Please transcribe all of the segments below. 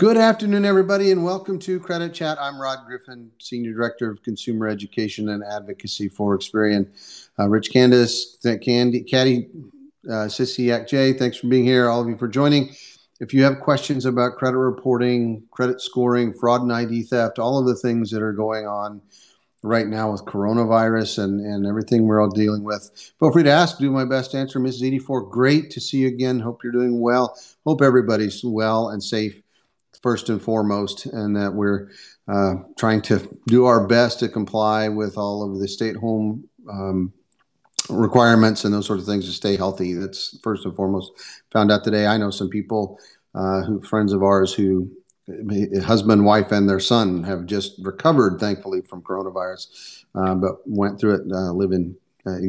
Good afternoon, everybody, and welcome to Credit Chat. I'm Rod Griffin, Senior Director of Consumer Education and Advocacy for Experian. Rich Candace, Caddy, Sissy, Jay, thanks for being here, all of you for joining. If you have questions about credit reporting, credit scoring, fraud and ID theft, all of the things that are going on right now with coronavirus and everything we're all dealing with, feel free to ask. Do my best to answer. Mrs. 84, great to see you again. Hope you're doing well. Hope everybody's well and safe, first and foremost, and that we're trying to do our best to comply with all of the stay-at-home requirements and those sort of things to stay healthy. That's first and foremost. Found out today, I know some people, friends of ours who, husband, wife, and their son have just recovered, thankfully, from coronavirus, but went through it, live in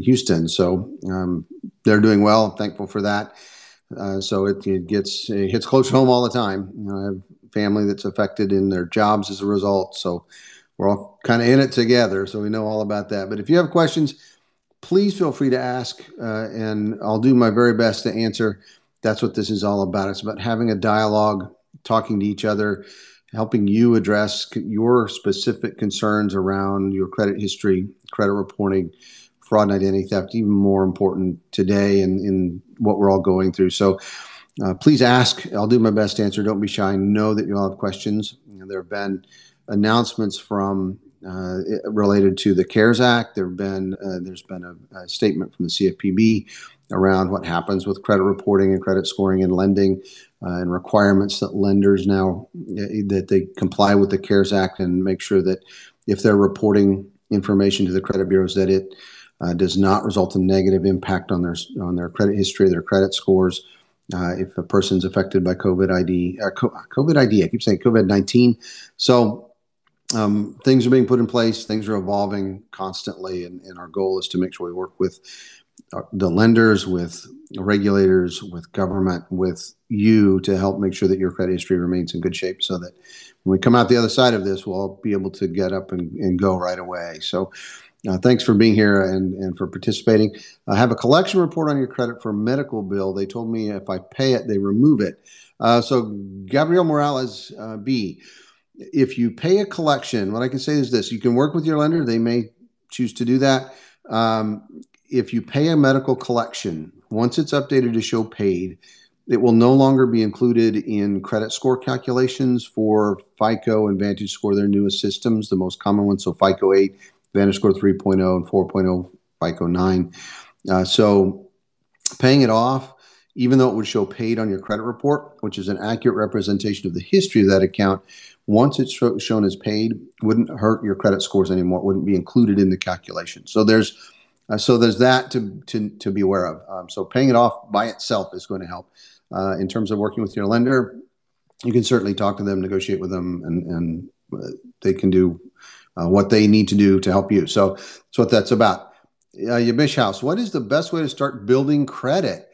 Houston. So they're doing well. I'm thankful for that. So it hits close to home all the time. I have family that's affected in their jobs as a result. So we're all kind of in it together. So we know all about that. But if you have questions, please feel free to ask, and I'll do my very best to answer. That's what this is all about. It's about having a dialogue, talking to each other, helping you address your specific concerns around your credit history, credit reporting, fraud and identity theft, even more important today in what we're all going through. So please ask. I'll do my best to answer. Don't be shy. Know that you'll have questions. There have been announcements from related to the CARES Act. There's been a statement from the CFPB around what happens with credit reporting and credit scoring and lending, and requirements that lenders now that they comply with the CARES Act and make sure that if they're reporting information to the credit bureaus, that it does not result in negative impact on their credit history, their credit scores. If a person's affected by COVID-19. So things are being put in place. Things are evolving constantly, and our goal is to make sure we work with the lenders, with regulators, with government, with you to help make sure that your credit history remains in good shape, so that when we come out the other side of this, we'll all be able to get up and go right away. So thanks for being here and for participating. I have a collection report on your credit for a medical bill. They told me if I pay it, they remove it. So Gabriel Morales, B, if you pay a collection, what I can say is this: you can work with your lender. They may choose to do that. If you pay a medical collection, once it's updated to show paid, it will no longer be included in credit score calculations for FICO and Vantage Score, their newest systems, the most common ones. So FICO 8, Vantage Score 3.0, and 4.0, FICO 9. So paying it off, even though it would show paid on your credit report, which is an accurate representation of the history of that account, once it's shown as paid, wouldn't hurt your credit scores anymore. It wouldn't be included in the calculation. So there's that to be aware of. So paying it off by itself is going to help. In terms of working with your lender, you can certainly talk to them, negotiate with them, and they can do what they need to do to help you. So that's what that's about. Yabish House, what is the best way to start building credit?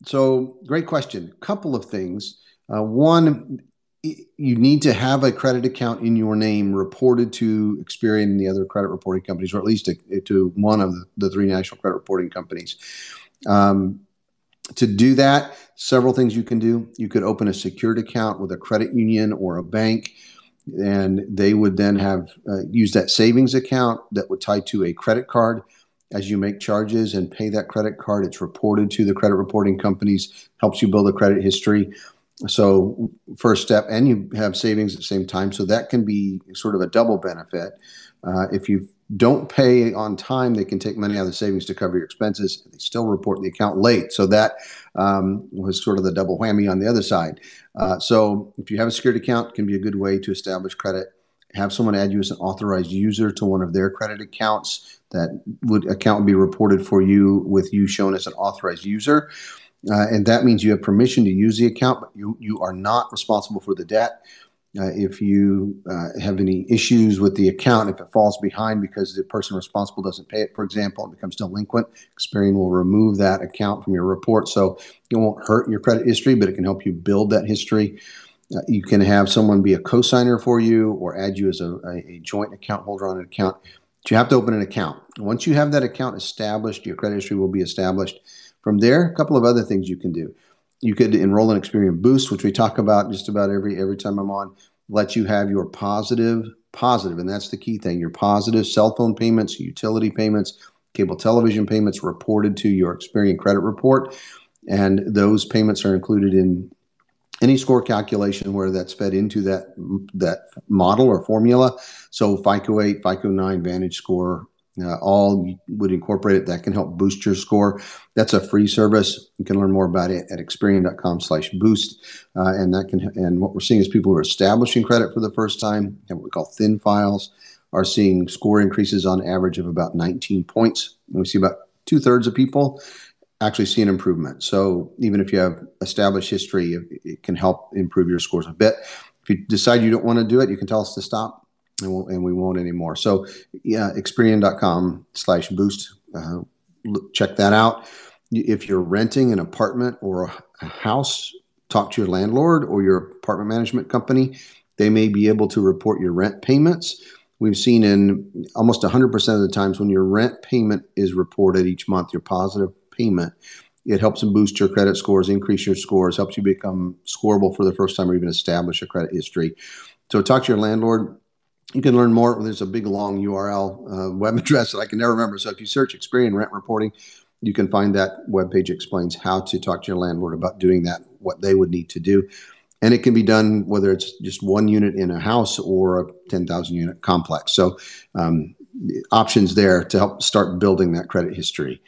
So great question. Couple of things. One, you need to have a credit account in your name reported to Experian and the other credit reporting companies, or at least to one of the three national credit reporting companies. To do that, several things you can do. You could open a secured account with a credit union or a bank, and they would then have use that savings account that would tie to a credit card. As you make charges and pay that credit card, it's reported to the credit reporting companies, helps you build a credit history. So first step, and you have savings at the same time. So that can be sort of a double benefit. If you don't pay on time, they can take money out of the savings to cover your expenses. They still report the account late. So that was sort of the double whammy on the other side. So if you have a secured account, it can be a good way to establish credit. Have someone add you as an authorized user to one of their credit accounts. That account would be reported for you with you shown as an authorized user. And that means you have permission to use the account, but you are not responsible for the debt. If you have any issues with the account, if it falls behind because the person responsible doesn't pay it, for example, and becomes delinquent, Experian will remove that account from your report. So it won't hurt your credit history, but it can help you build that history. You can have someone be a co-signer for you or add you as a joint account holder on an account. But you have to open an account. Once you have that account established, your credit history will be established. From there, a couple of other things you can do. You could enroll in Experian Boost, which we talk about just about every time I'm on. Let you have your positive, and that's the key thing, your positive cell phone payments, utility payments, cable television payments reported to your Experian credit report. And those payments are included in any score calculation where that's fed into that model or formula. So FICO 8, FICO 9, Vantage Score, all would incorporate it. That can help boost your score. That's a free service. You can learn more about it at Experian.com/boost. And what we're seeing is people who are establishing credit for the first time, and what we call thin files, are seeing score increases on average of about 19 points. And we see about 2/3 of people actually see an improvement. So even if you have established history, it can help improve your scores a bit. If you decide you don't want to do it, you can tell us to stop, and we won't anymore. So yeah, Experian.com/boost. Check that out. If you're renting an apartment or a house, talk to your landlord or your apartment management company. They may be able to report your rent payments. We've seen in almost 100% of the times when your rent payment is reported each month, your positive payment, it helps them boost your credit scores, increase your scores, helps you become scoreable for the first time or even establish a credit history. So talk to your landlord. You can learn more. There's a big long URL web address that I can never remember. So if you search Experian rent reporting, you can find that webpage explains how to talk to your landlord about doing that, what they would need to do. And it can be done whether it's just one unit in a house or a 10,000 unit complex. So options there to help start building that credit history.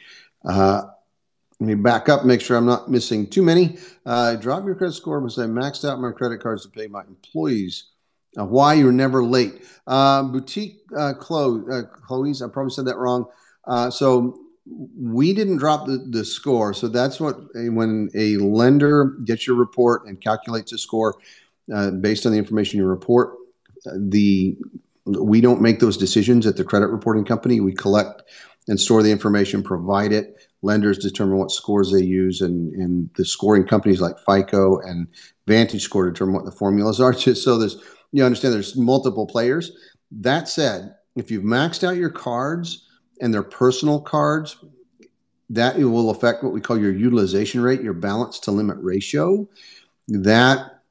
Let me back up, make sure I'm not missing too many. Drop your credit score because I maxed out my credit cards to pay my employees. Why you're never late. Boutique Chloe's, I probably said that wrong. So we didn't drop the score. So that's when a lender gets your report and calculates a score based on the information you report, we don't make those decisions at the credit reporting company. We collect and store the information, provide it. Lenders determine what scores they use, and the scoring companies like FICO and Vantage Score determine what the formulas are. Just so you understand there's multiple players. That said, if you've maxed out your cards and they're personal cards, that will affect what we call your utilization rate, your balance to limit ratio. That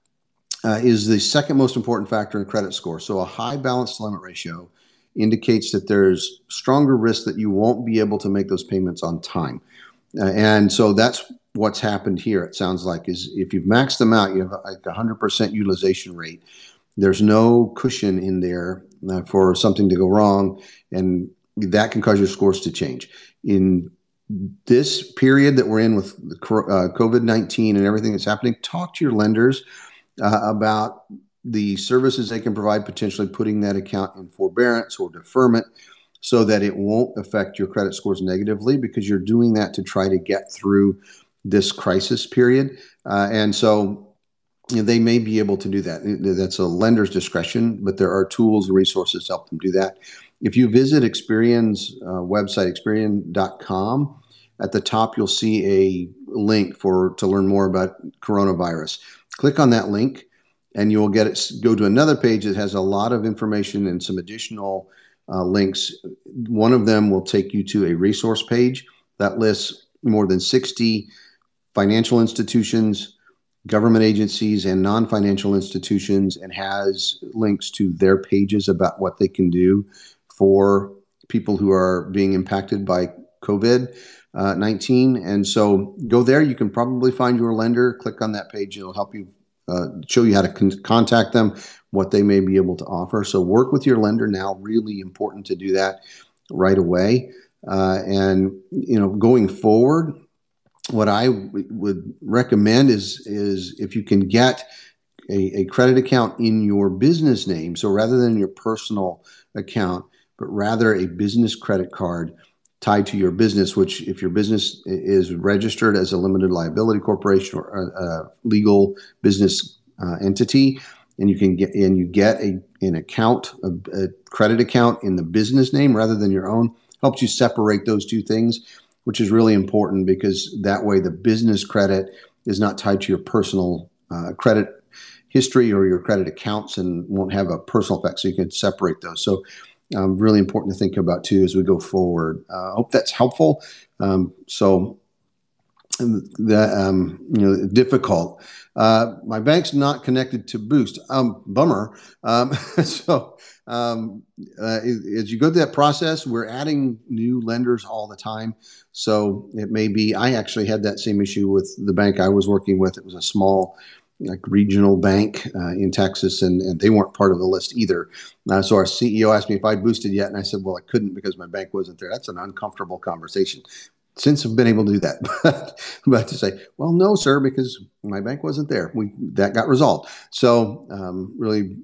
is the second most important factor in credit score. So a high balance to limit ratio indicates that there's stronger risk that you won't be able to make those payments on time. And so that's what's happened here, it sounds like, is if you've maxed them out, you have like 100% utilization rate. There's no cushion in there for something to go wrong, and that can cause your scores to change. In this period that we're in with COVID-19 and everything that's happening, talk to your lenders about the services they can provide, potentially putting that account in forbearance or deferment so that it won't affect your credit scores negatively, because you're doing that to try to get through this crisis period. And so they may be able to do that. That's a lender's discretion, but there are tools and resources to help them do that. If you visit Experian's website, Experian.com, at the top you'll see a link to learn more about coronavirus. Click on that link, and you'll go to another page that has a lot of information and some additional links. One of them will take you to a resource page that lists more than 60 financial institutions, government agencies, and non-financial institutions, and has links to their pages about what they can do for people who are being impacted by COVID-19. And so go there. You can probably find your lender. Click on that page. It'll help you show you how to contact them, what they may be able to offer. So work with your lender now. Really important to do that right away. And going forward, what I would recommend is if you can get a credit account in your business name, so rather than your personal account, but rather a business credit card tied to your business, which if your business is registered as a limited liability corporation or a legal business entity, and you get an account, a credit account in the business name rather than your own, helps you separate those two things, which is really important, because that way the business credit is not tied to your personal credit history or your credit accounts and won't have a personal effect. So you can separate those. So really important to think about too as we go forward. I hope that's helpful. So difficult. My bank's not connected to Boost. Bummer. So as you go through that process, we're adding new lenders all the time. So it may be, I actually had that same issue with the bank I was working with. It was a small regional bank in Texas, and they weren't part of the list either. So our CEO asked me if I'd boosted yet, and I said, well, I couldn't because my bank wasn't there. That's an uncomfortable conversation. Since I've been able to do that, but to say, well, no, sir, because my bank wasn't there. That got resolved. So really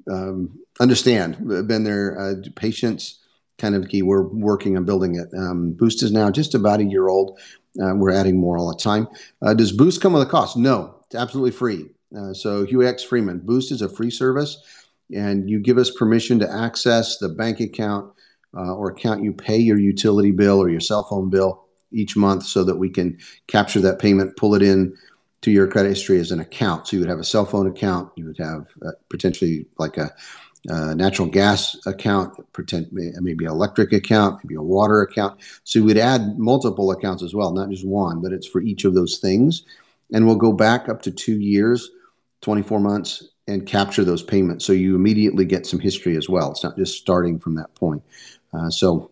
understand, been there, patience, kind of key. We're working on building it. Boost is now just about a year old. We're adding more all the time. Does Boost come with a cost? No, it's absolutely free. So Hugh X. Freeman, Boost is a free service, and you give us permission to access the bank account or account you pay your utility bill or your cell phone bill each month, so that we can capture that payment, pull it in to your credit history as an account. So you would have a cell phone account, you would have potentially like a natural gas account, maybe an electric account, maybe a water account. So we'd add multiple accounts as well, not just one, but it's for each of those things. And we'll go back up to 2 years, 24 months, and capture those payments. So you immediately get some history as well. It's not just starting from that point. So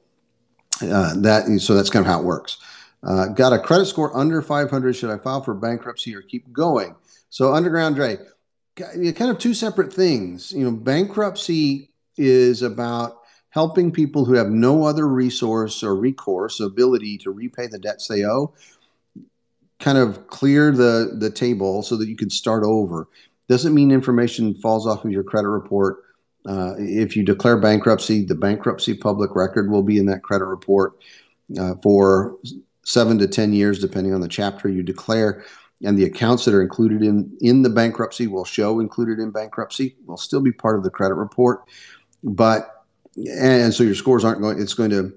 that's kind of how it works. Got a credit score under 500. Should I file for bankruptcy or keep going? So Underground Dre, kind of two separate things. Bankruptcy is about helping people who have no other resource or recourse ability to repay the debts they owe, kind of clear the table so that you can start over. Doesn't mean information falls off of your credit report. If you declare bankruptcy, the bankruptcy public record will be in that credit report for 7 to 10 years, depending on the chapter you declare. And the accounts that are included in the bankruptcy will show included in bankruptcy, will still be part of the credit report. And so your scores aren't going, it's going to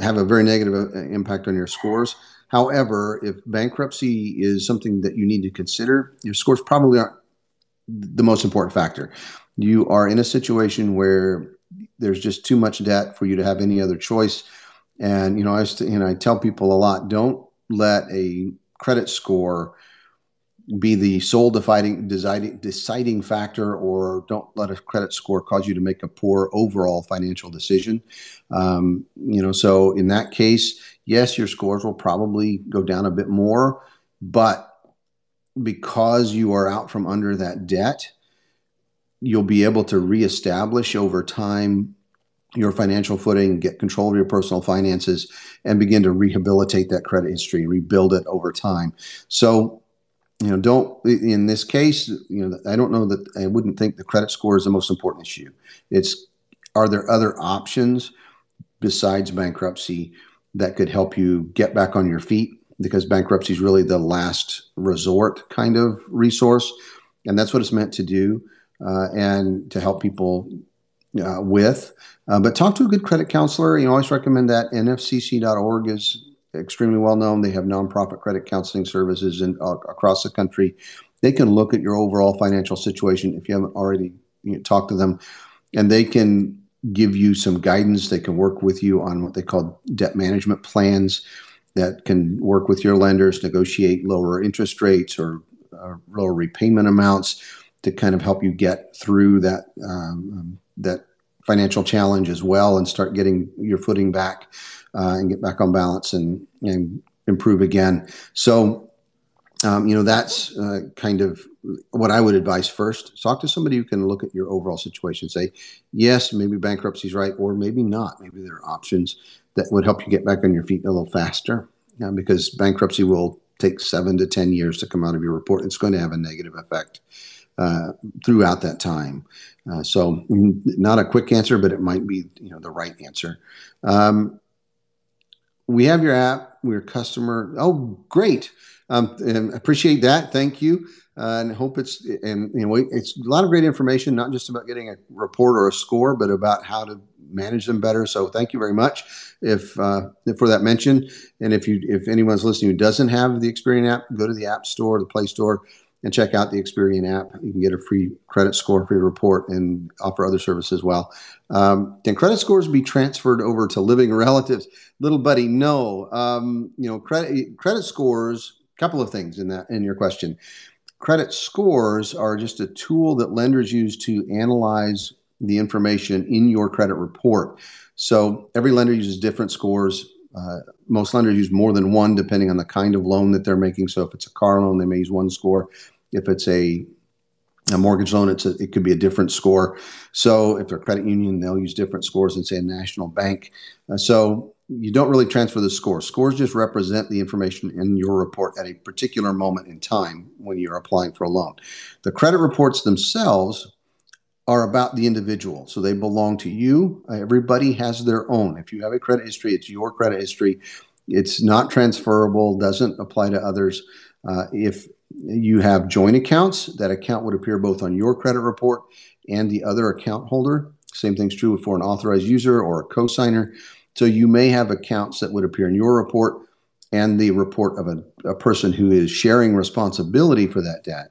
have a very negative impact on your scores. However, if bankruptcy is something that you need to consider, your scores probably aren't the most important factor. You are in a situation where there's just too much debt for you to have any other choice. And, I tell people a lot, don't let a credit score be the sole deciding factor, or don't let a credit score cause you to make a poor overall financial decision. So in that case, yes, your scores will probably go down a bit more, but because you are out from under that debt, you'll be able to reestablish over time your financial footing, get control of your personal finances, and begin to rehabilitate that credit history, rebuild it over time. So, don't, in this case, I don't know that I wouldn't think the credit score is the most important issue. Are there other options besides bankruptcy that could help you get back on your feet? Because bankruptcy is really the last resort kind of resource. And that's what it's meant to do, and to help people with. But talk to a good credit counselor. I always recommend that. nfcc.org is extremely well known. They have nonprofit credit counseling services across the country. They can look at your overall financial situation if you haven't already talked to them, and they can give you some guidance. They can work with you on what they call debt management plans that can work with your lenders, negotiate lower interest rates or lower repayment amounts to kind of help you get through that financial challenge as well, and start getting your footing back and get back on balance and improve again. So, that's kind of what I would advise first. Talk to somebody who can look at your overall situation, say, yes, maybe bankruptcy is right, or maybe not. Maybe there are options that would help you get back on your feet a little faster, because bankruptcy will take 7 to 10 years to come out of your report. It's going to have a negative effect throughout that time. So not a quick answer, but it might be the right answer. We have your app. We're a customer. Oh, great. And appreciate that. Thank you. And hope it's a lot of great information, not just about getting a report or a score, but about how to manage them better. So thank you very much for that mention. And if anyone's listening who doesn't have the Experian app, go to the App Store, the Play Store, and check out the Experian app. You can get a free credit score for your report and offer other services as well. Can credit scores be transferred over to living relatives? Little buddy, no. Credit scores, a couple of things in your question. Credit scores are just a tool that lenders use to analyze the information in your credit report. So every lender uses different scores. Most lenders use more than one depending on the kind of loan that they're making. So if it's a car loan, they may use one score. If it's a mortgage loan, it could be a different score. So if they're a credit union, they'll use different scores than, say, a national bank. So you don't really transfer the score. Scores just represent the information in your report at a particular moment in time when you're applying for a loan. The credit reports themselves are about the individual. So they belong to you. Everybody has their own. If you have a credit history, it's your credit history. It's not transferable, doesn't apply to others. If you have joint accounts, that account would appear both on your credit report and the other account holder. Same thing's true for an authorized user or a cosigner. So you may have accounts that would appear in your report and the report of a person who is sharing responsibility for that debt.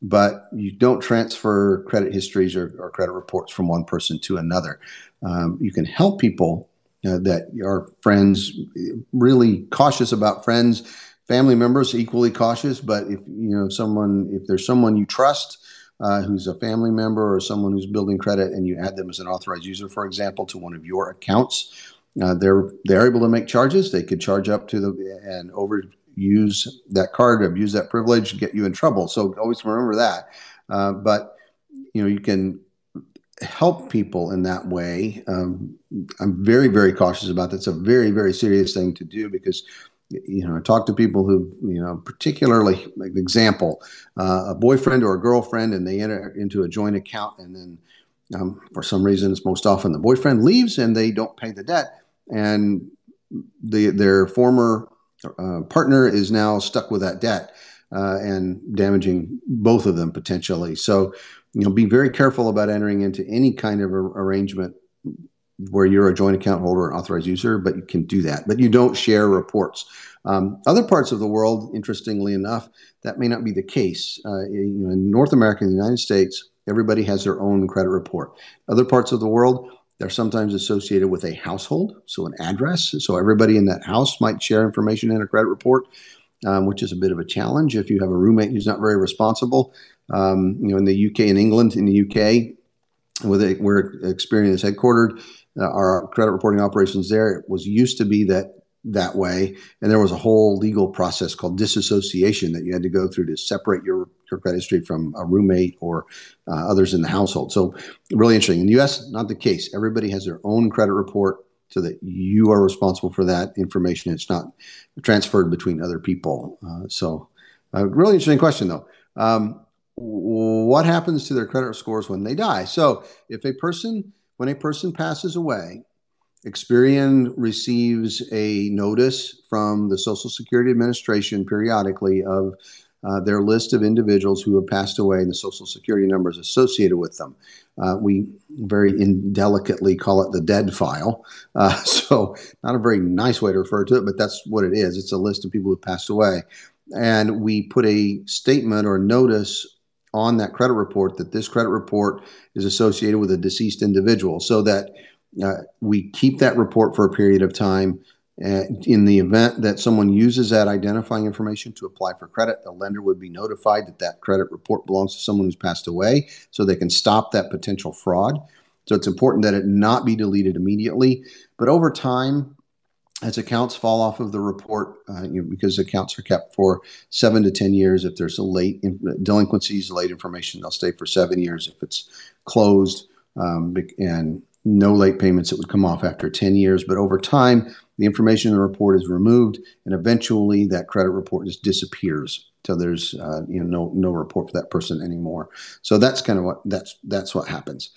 But you don't transfer credit histories or credit reports from one person to another. You can help people that are friends, really cautious about friends, family members, equally cautious. But if there's someone you trust who's a family member or someone who's building credit, and you add them as an authorized user, for example, to one of your accounts, they're able to make charges. They could charge up to and overuse that card, abuse that privilege, get you in trouble. So always remember that. But you can help people in that way. I'm very, very cautious about that. It's a very, very serious thing to do because I talk to people who, particularly, like example, a boyfriend or a girlfriend, and they enter into a joint account, and then for some reason, it's most often the boyfriend leaves and they don't pay the debt, and their former partner is now stuck with that debt and damaging both of them potentially. So, be very careful about entering into any kind of arrangement where you're a joint account holder and authorized user, but you can do that. But you don't share reports. Other parts of the world, interestingly enough, that may not be the case. In North America, in the United States, everybody has their own credit report. Other parts of the world, they're sometimes associated with a household, so an address. So everybody in that house might share information in a credit report, which is a bit of a challenge if you have a roommate who's not very responsible. In the UK and England, in the UK, where Experian is headquartered, our credit reporting operations there, it was used to be that way, and there was a whole legal process called disassociation that you had to go through to separate your credit history from a roommate or others in the household. So really interesting. In the U.S., not the case. Everybody has their own credit report so that you are responsible for that information. It's not transferred between other people. So really interesting question, though. What happens to their credit scores when they die? So when a person passes away, Experian receives a notice from the Social Security Administration periodically of their list of individuals who have passed away and the Social Security numbers associated with them. We very indelicately call it the dead file. So not a very nice way to refer to it, but that's what it is. It's a list of people who passed away. And we put a statement or notice on that credit report that this credit report is associated with a deceased individual, so that we keep that report for a period of time. In the event that someone uses that identifying information to apply for credit, the lender would be notified that that credit report belongs to someone who's passed away, so they can stop that potential fraud. So it's important that it not be deleted immediately. But over time, as accounts fall off of the report, because accounts are kept for 7 to 10 years. If there's a delinquencies, late information, they'll stay for 7 years. If it's closed and no late payments, it would come off after 10 years. But over time, the information in the report is removed, and eventually that credit report just disappears. So there's no report for that person anymore. So that's kind of that's what happens.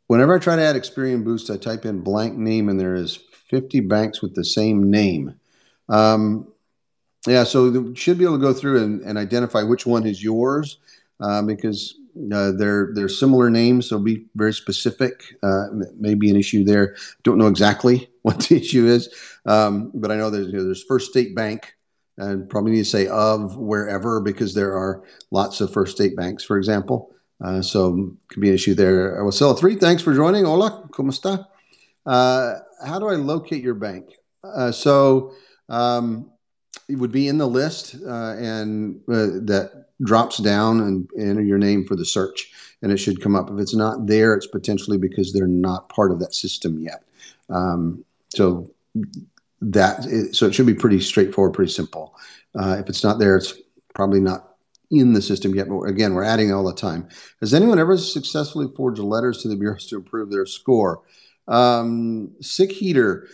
Whenever I try to add Experian Boost, I type in blank name, and there is 50 banks with the same name. So you should be able to go through and identify which one is yours, because they're similar names, so be very specific. Maybe an issue there. Don't know exactly what the issue is, but I know there's First State Bank and probably need to say of wherever, because there are lots of first state banks, for example. So could be an issue there. Wasilla 3, thanks for joining. Hola, ¿cómo está? How do I locate your bank? It would be in the list, and that drops down and enter your name for the search, and it should come up. If it's not there, it's potentially because they're not part of that system yet. So it should be pretty straightforward, pretty simple. If it's not there, it's probably not in the system yet. But again, we're adding all the time. Has anyone ever successfully forged letters to the bureaus to improve their score? Sick heater.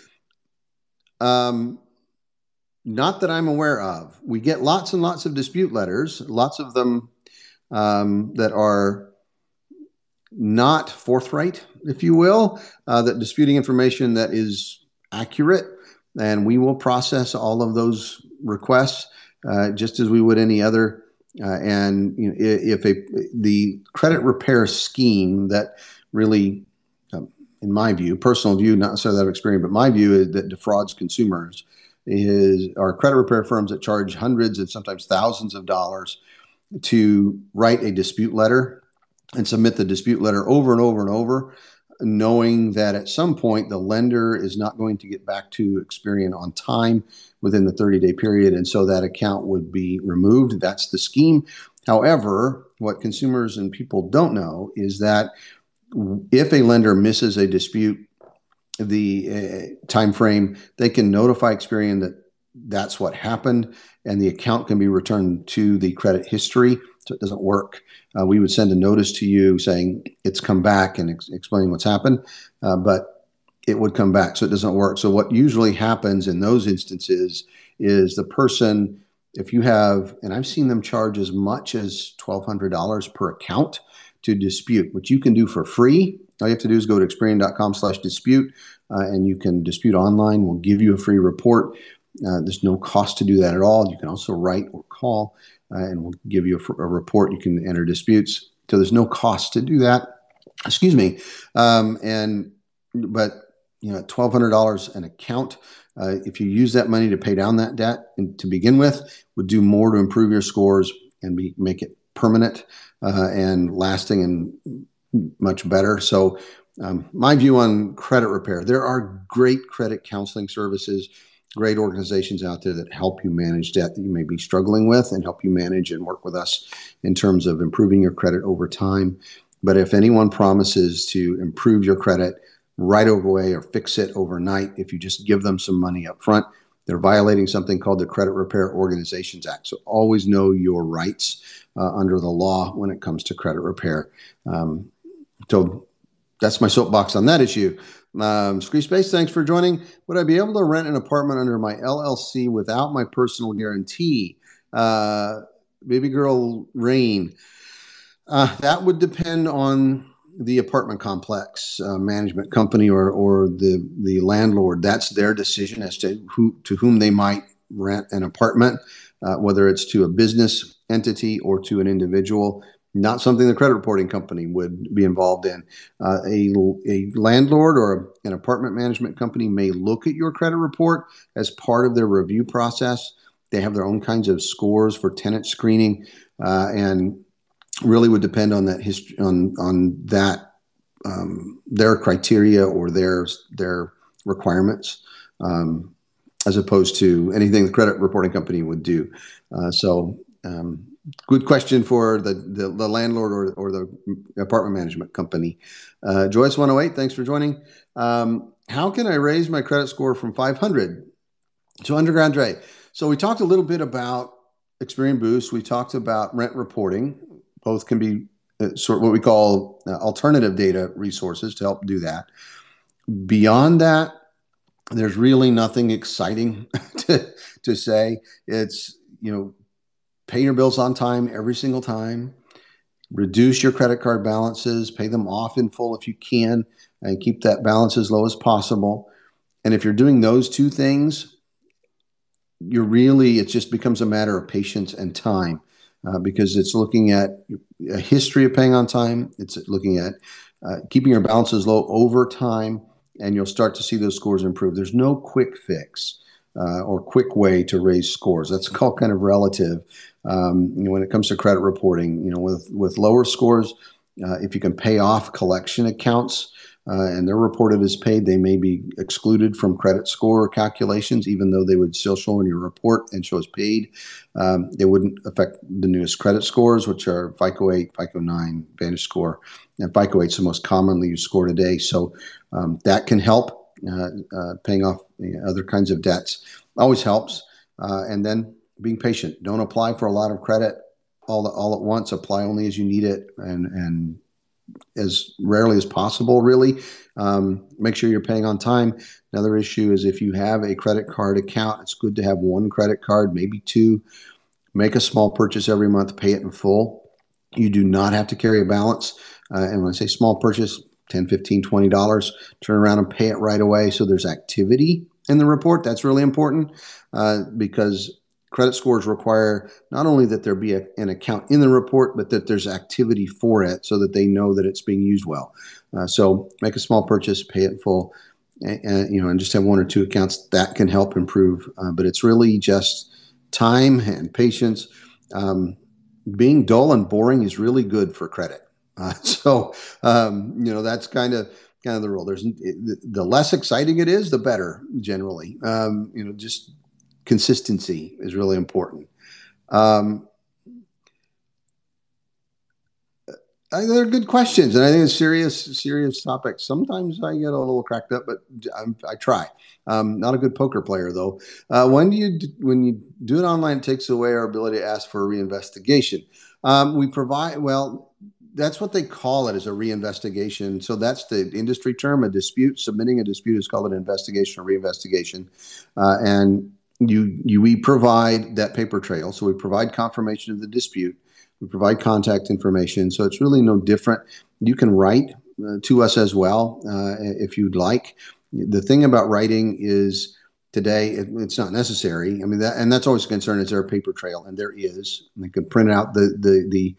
Not that I'm aware of. We get lots and lots of dispute letters, lots of them that are not forthright, if you will, that disputing information that is accurate, and we will process all of those requests just as we would any other. And if the credit repair scheme that really, in my view, personal view, not necessarily that of Experian, but my view is that defrauds consumers are credit repair firms that charge hundreds and sometimes thousands of dollars to write a dispute letter and submit the dispute letter over and over and over, knowing that at some point the lender is not going to get back to Experian on time within the 30-day period, and so that account would be removed. That's the scheme. However, what consumers and people don't know is that if a lender misses a dispute, the time frame, they can notify Experian that that's what happened, and the account can be returned to the credit history. So it doesn't work. We would send a notice to you saying it's come back and explaining what's happened, but it would come back. So it doesn't work. So what usually happens in those instances is the person, if you have, and I've seen them charge as much as $1,200 per account to dispute, which you can do for free. All you have to do is go to Experian.com/dispute, and you can dispute online. We'll give you a free report. There's no cost to do that at all. You can also write or call, and we'll give you a report. You can enter disputes. So there's no cost to do that. Excuse me. But $1,200 an account, if you use that money to pay down that debt and to begin with, would do more to improve your scores and make it permanent and lasting and much better. So my view on credit repair, there are great credit counseling services, great organizations out there that help you manage debt that you may be struggling with and help you manage and work with us in terms of improving your credit over time. But if anyone promises to improve your credit right away or fix it overnight, if you just give them some money up front, they're violating something called the Credit Repair Organizations Act. So always know your rights under the law when it comes to credit repair. So that's my soapbox on that issue. Scree Space, thanks for joining. Would I be able to rent an apartment under my LLC without my personal guarantee? Baby girl Rain. That would depend on the apartment complex management company or the landlord. That's their decision as to whom they might rent an apartment, whether it's to a business entity or to an individual. Not something the credit reporting company would be involved in. A landlord or an apartment management company may look at your credit report as part of their review process. They have their own kinds of scores for tenant screening, and really would depend on that history, on that their criteria or their requirements, as opposed to anything the credit reporting company would do. Good question for the landlord or the apartment management company. Joyce 108, thanks for joining. How can I raise my credit score from 500 to undergrad? So we talked a little bit about Experian Boost. We talked about rent reporting. Both can be sort of what we call alternative data resources to help do that. Beyond that, there's really nothing exciting to say. It's, pay your bills on time every single time. Reduce your credit card balances. Pay them off in full if you can, and keep that balance as low as possible. And if you're doing those two things, it just becomes a matter of patience and time, because it's looking at a history of paying on time. It's looking at keeping your balances low over time, and you'll start to see those scores improve. There's no quick fix. or quick way to raise scores. That's called kind of relative. When it comes to credit reporting, with lower scores, if you can pay off collection accounts and they're reported as paid, they may be excluded from credit score calculations, even though they would still show in your report and show as paid. They wouldn't affect the newest credit scores, which are FICO 8, FICO 9, Vantage Score. And FICO 8 is the most commonly used score today. So that can help. Paying off other kinds of debts always helps. And then being patient. Don't apply for a lot of credit all at once. Apply only as you need it, and as rarely as possible, really. Make sure you're paying on time. Another issue is if you have a credit card account, it's good to have one credit card, maybe two. Make a small purchase every month, pay it in full. You do not have to carry a balance. And when I say small purchase, $10, $15, $20, turn around and pay it right away. So there's activity in the report. That's really important because credit scores require not only that there be an account in the report, but that there's activity for it so that they know that it's being used well. So make a small purchase, pay it in full, and just have one or two accounts. That can help improve. But it's really just time and patience. Being dull and boring is really good for credit. That's kind of the rule. The less exciting it is, the better generally. Just consistency is really important. They're good questions, and I think it's serious topics. Sometimes I get a little cracked up, but I try. Not a good poker player, though. When you do it online, it takes away our ability to ask for a reinvestigation. We provide, that's what they call it, as a reinvestigation. So that's the industry term. A dispute, submitting a dispute is called an investigation or reinvestigation. And we provide that paper trail. So we provide confirmation of the dispute. We provide contact information. So it's really no different. You can write to us as well if you'd like. The thing about writing is today it's not necessary. I mean, that's always a concern. Is there a paper trail? And there is. And you can print out the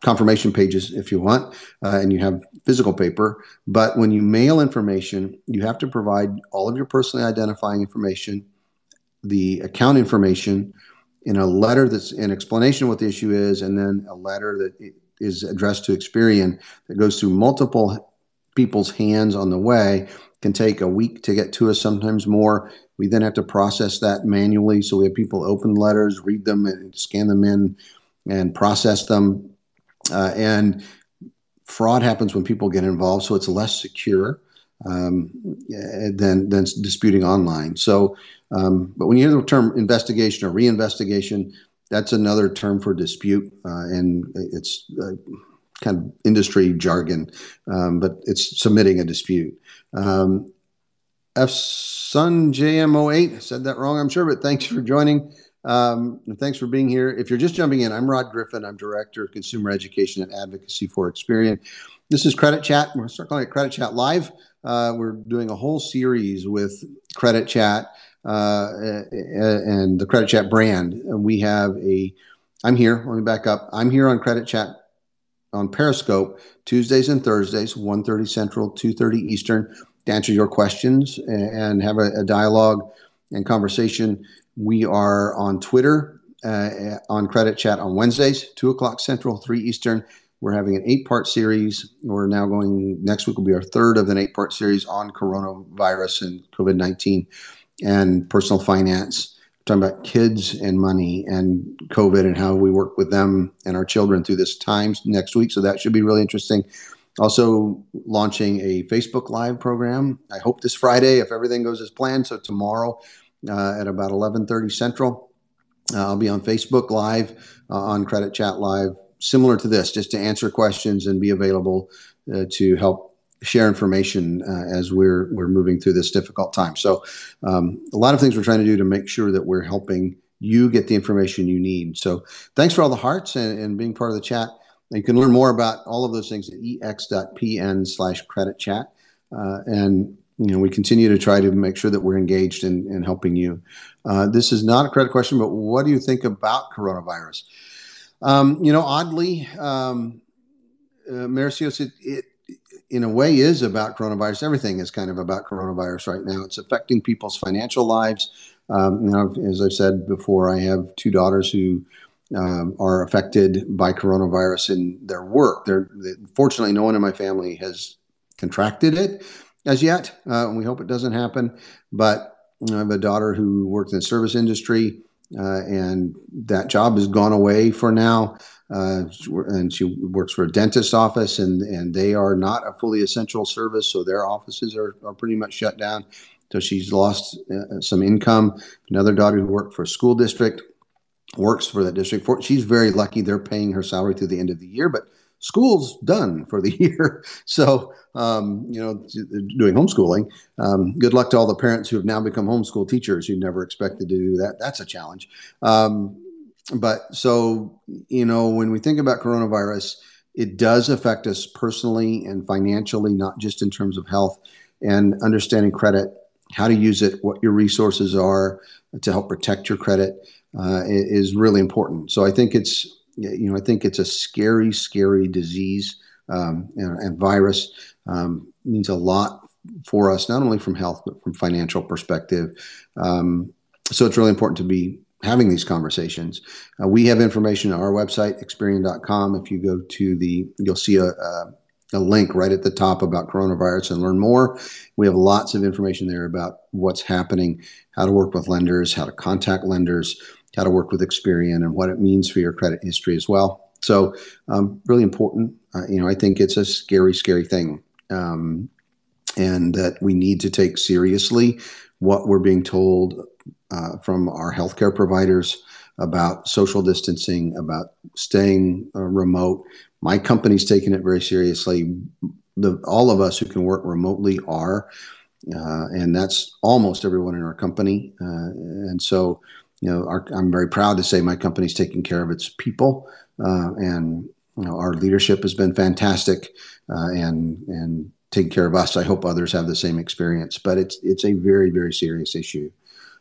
confirmation pages if you want, and you have physical paper. But when you mail information, you have to provide all of your personally identifying information, the account information, in a letter that's an explanation of what the issue is, and then a letter that is addressed to Experian that goes through multiple people's hands on the way. Can take a week to get to us, sometimes more. We then have to process that manually. So we have people open letters, read them, and scan them in and process them. And fraud happens when people get involved, so it's less secure than disputing online. So, but when you hear the term investigation or reinvestigation, that's another term for dispute, and it's kind of industry jargon, but it's submitting a dispute. FSunJM08, I said that wrong, I'm sure, but thanks for joining. And thanks for being here. If you're just jumping in, I'm Rod Griffin. I'm Director of Consumer Education and Advocacy for Experian. This is Credit Chat. We're going to start calling it Credit Chat Live. We're doing a whole series with Credit Chat and the Credit Chat brand. I'm here. Let me back up. I'm here on Credit Chat on Periscope Tuesdays and Thursdays, 1:30 Central, 2:30 Eastern, to answer your questions and have a dialogue and conversation. We are on Twitter on Credit Chat on Wednesdays, 2 o'clock Central, 3 Eastern. We're having an 8-part series. We're now next week will be our third of an 8-part series on coronavirus and COVID-19 and personal finance. We're talking about kids and money and COVID and how we work with them and our children through this time next week. So that should be really interesting. Also launching a Facebook Live program, I hope this Friday, if everything goes as planned. So tomorrow at about 11:30 Central, I'll be on Facebook Live on Credit Chat Live, similar to this, just to answer questions and be available to help share information as we're moving through this difficult time. So a lot of things we're trying to do to make sure that we're helping you get the information you need. So thanks for all the hearts and being part of the chat. You can learn more about all of those things at ex.pn/creditchat. And we continue to try to make sure that we're engaged in helping you. This is not a credit question, but what do you think about coronavirus? Oddly, Maricios, in a way is about coronavirus. Everything is kind of about coronavirus right now. It's affecting people's financial lives. As I've said before, I have two daughters who are affected by coronavirus in their work. Fortunately, no one in my family has contracted it as yet. We hope it doesn't happen. But I have a daughter who worked in the service industry, and that job has gone away for now. And she works for a dentist's office, and they are not a fully essential service, so their offices are pretty much shut down. So she's lost some income. Another daughter who worked for a school district, works for that district. She's very lucky. They're paying her salary through the end of the year, but school's done for the year. So, doing homeschooling. Good luck to all the parents who have now become homeschool teachers who never expected to do that. That's a challenge. But so, when we think about coronavirus, it does affect us personally and financially, not just in terms of health, and understanding credit, how to use it, what your resources are to help protect your credit is really important. So I think it's a scary, scary disease and virus. Means a lot for us, not only from health, but from financial perspective. So it's really important to be having these conversations. We have information on our website, Experian.com. If you go to you'll see a link right at the top about coronavirus and learn more. We have lots of information there about what's happening, how to work with lenders, how to contact lenders, how to work with Experian, and what it means for your credit history as well. So really important. I think it's a scary, scary thing. And that we need to take seriously what we're being told from our healthcare providers about social distancing, about staying remote. My company's taking it very seriously. All of us who can work remotely are, and that's almost everyone in our company. And so, I'm very proud to say my company's taking care of its people, and our leadership has been fantastic, and taking care of us. I hope others have the same experience, but it's a very, very serious issue.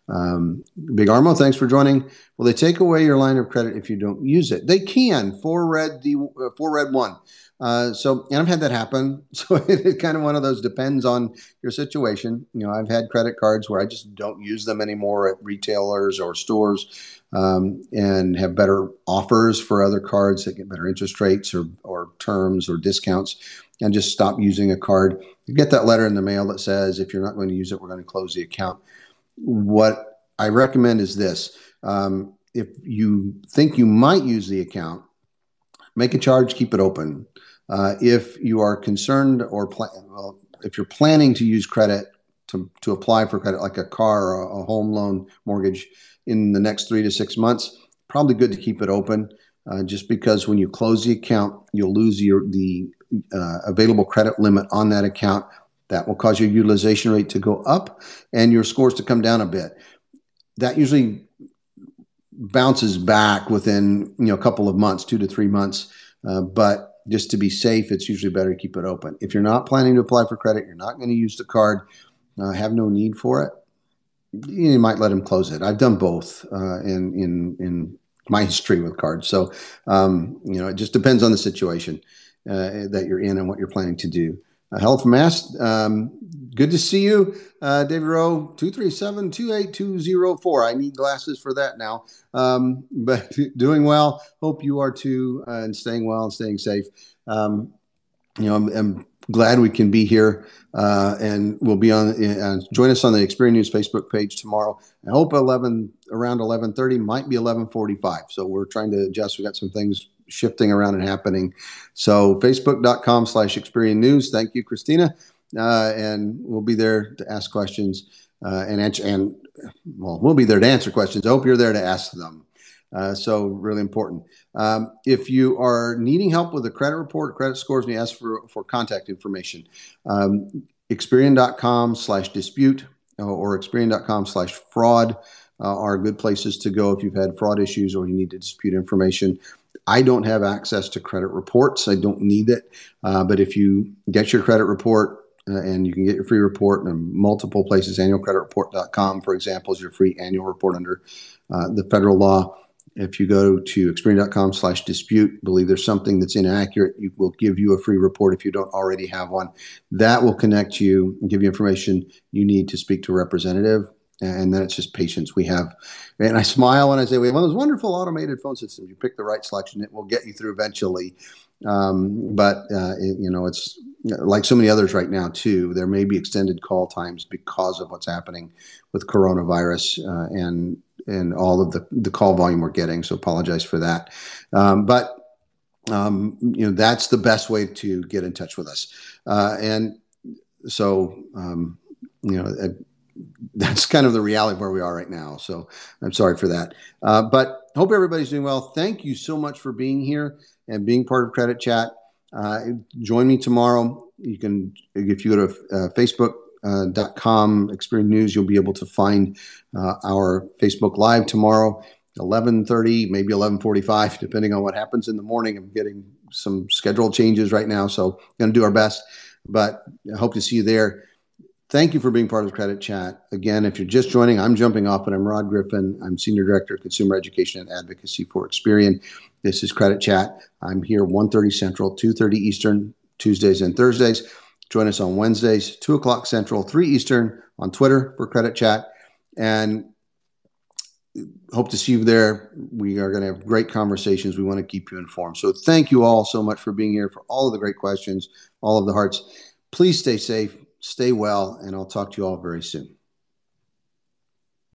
Big Armo, thanks for joining. Will they take away your line of credit if you don't use it? They can for red 1. And I've had that happen. So it's kind of one of those, depends on your situation. I've had credit cards where I just don't use them anymore at retailers or stores, and have better offers for other cards that get better interest rates or terms or discounts, and just stop using a card. You get that letter in the mail that says, if you're not going to use it, we're going to close the account. What I recommend is this. If you think you might use the account, make a charge, keep it open. If you are concerned if you're planning to use credit to apply for credit, like a car or a home loan mortgage in the next 3 to 6 months, probably good to keep it open, just because when you close the account, you'll lose the available credit limit on that account. That will cause your utilization rate to go up and your scores to come down a bit. That usually bounces back within a couple of months, 2 to 3 months. But just to be safe, it's usually better to keep it open. If you're not planning to apply for credit, you're not going to use the card, have no need for it, you might let them close it. I've done both in my history with cards. So it just depends on the situation that you're in and what you're planning to do. Hello from Mass. Good to see you, David Rowe, 237-28204. I need glasses for that now, but doing well. Hope you are too, and staying well and staying safe. I'm glad we can be here, and we'll be on. Join us on the Experian News Facebook page tomorrow. I hope around 11:30, might be 11:45. So we're trying to adjust. We got some things shifting around and happening. So facebook.com/Experian News. Thank you, Christina. And we'll be there to ask questions we'll be there to answer questions. I hope you're there to ask them. So really important. If you are needing help with a credit report, credit scores, and you ask for contact information, Experian.com/dispute or Experian.com/fraud are good places to go if you've had fraud issues or you need to dispute information. I don't have access to credit reports. I don't need it. But if you get your credit report, and you can get your free report in multiple places, annualcreditreport.com, for example, is your free annual report under the federal law. If you go to Experian.com/dispute, believe there's something that's inaccurate, it will give you a free report if you don't already have one. That will connect you and give you information you need to speak to a representative. And then it's just patience. And I smile when I say we have one of those wonderful automated phone systems. You pick the right selection, it will get you through eventually. It's like so many others right now too. There may be extended call times because of what's happening with coronavirus and all of the call volume we're getting. So apologize for that. That's the best way to get in touch with us. That's kind of the reality of where we are right now. So I'm sorry for that. But hope everybody's doing well. Thank you so much for being here and being part of Credit Chat. Join me tomorrow. You can, if you go to Facebook.com Experian News, you'll be able to find our Facebook Live tomorrow, 11:30, maybe 11:45, depending on what happens in the morning. I'm getting some schedule changes right now, so going to do our best. But I hope to see you there. Thank you for being part of the Credit Chat. Again, if you're just joining, I'm jumping off, but I'm Rod Griffin. I'm Senior Director of Consumer Education and Advocacy for Experian. This is Credit Chat. I'm here 1:30 Central, 2:30 Eastern, Tuesdays and Thursdays. Join us on Wednesdays, 2 o'clock Central, 3 Eastern on Twitter for Credit Chat. And hope to see you there. We are going to have great conversations. We want to keep you informed. So thank you all so much for being here, for all of the great questions, all of the hearts. Please stay safe. Stay well, and I'll talk to you all very soon.